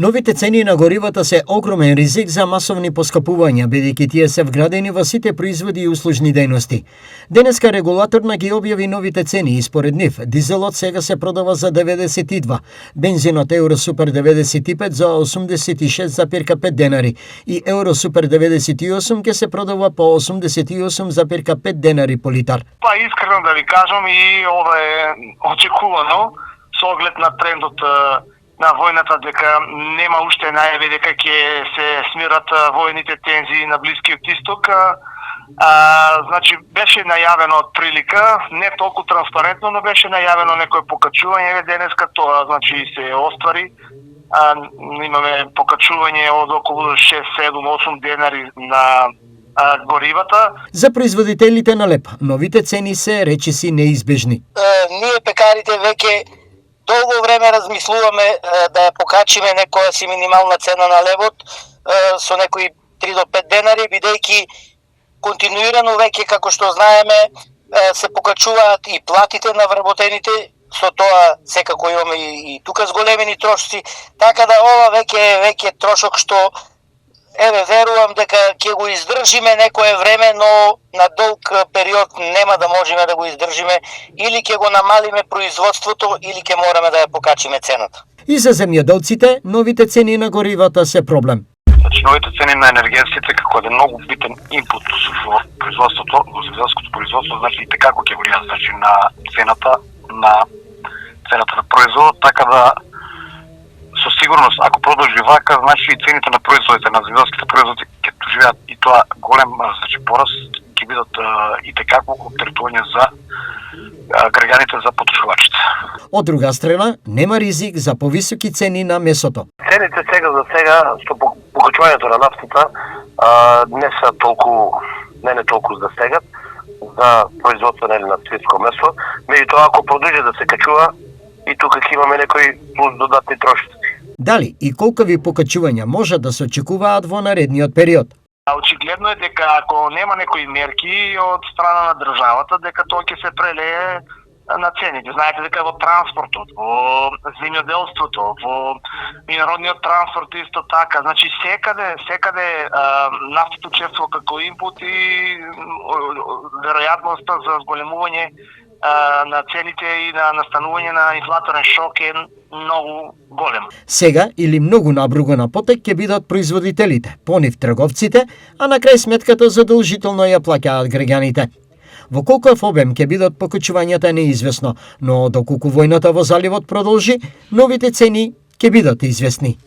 Новите цени на горивата се огромен ризик за масовни поскапувања, бидејќи тие се вградени во сите производи и услужни дејности. Денеска регулаторна ги објави новите цени и според нив дизелот сега се продава за 92, бензинот Евросупер 95 за 86,5 денари и Евросупер 98 ќе се продава по 88,5 денари по литар. Па искрено да ви кажам, и ова е очекувано со оглед на трендот на војната, дека нема уште најави дека ќе се смират војните тензии на Блискиот Исток. Значи беше најавено од прилика, не толку транспарентно, но беше најавено некое покачување денеска, тоа значи се оствари. Имаме покачување од околу 6, 7, 8 денари на горивата. За производителите на леб, новите цени се речиси неизбежни. Ние пекарите веќе долго време размислуваме да ја покачиме некоја си минимална цена на лебот со некои 3 до 5 денари, бидејќи континуирано веќе, како што знаеме, се покачуваат и платите на вработените, со тоа секако имаме и тука зголемени трошоци, така да ова веќе трошок што верувам дека ќе го издржиме некое време, но на долг период нема да можеме да го издржиме, или ќе го намалиме производството, или ќе мораме да ја покачиме цената. И за земјоделците, новите цени на горивата се проблем. Значи, новите цени на енергетиците, како е многу битен инпут во производството, во земјоделското производство, значи и како ќе влијат, значи на цената на производот, така да со сигурност, ако продолжи вака, значи и цените на производите, на земјоделските производи ќе доживеат и тоа голем пораст, ќе бидат и како оптеретување за граѓаните, за потрошувачите. Од друга страна, нема ризик за повисоки цени на месото. Цените за сега, што покачувањето на нафтата не се толку засегат за производство на свинско месо, меѓутоа ако продолжи да се качува, и тука ќе имаме некои плюс додатни трошоци. Дали и колкови покачувања може да се очекуваат во наредниот период? Очигледно е дека ако нема некои мерки од страна на државата, дека тоа ќе се прелее на цените. Знаете дека во транспортот, во земјоделството, во минеродниот транспорт исто така. Значи секаде нафтата учествува како инпут и веројатноста за зголемување на цените и на настанување на инфлаторен шок е многу голем. Сега или многу набруго на потек ќе бидат производителите, по нив трговците, а на крај сметката задолжително ја плаќаат граѓаните. Во колков обем ќе бидат покачувањата неизвестно, но доколку војната во заливот продолжи, новите цени ќе бидат известни.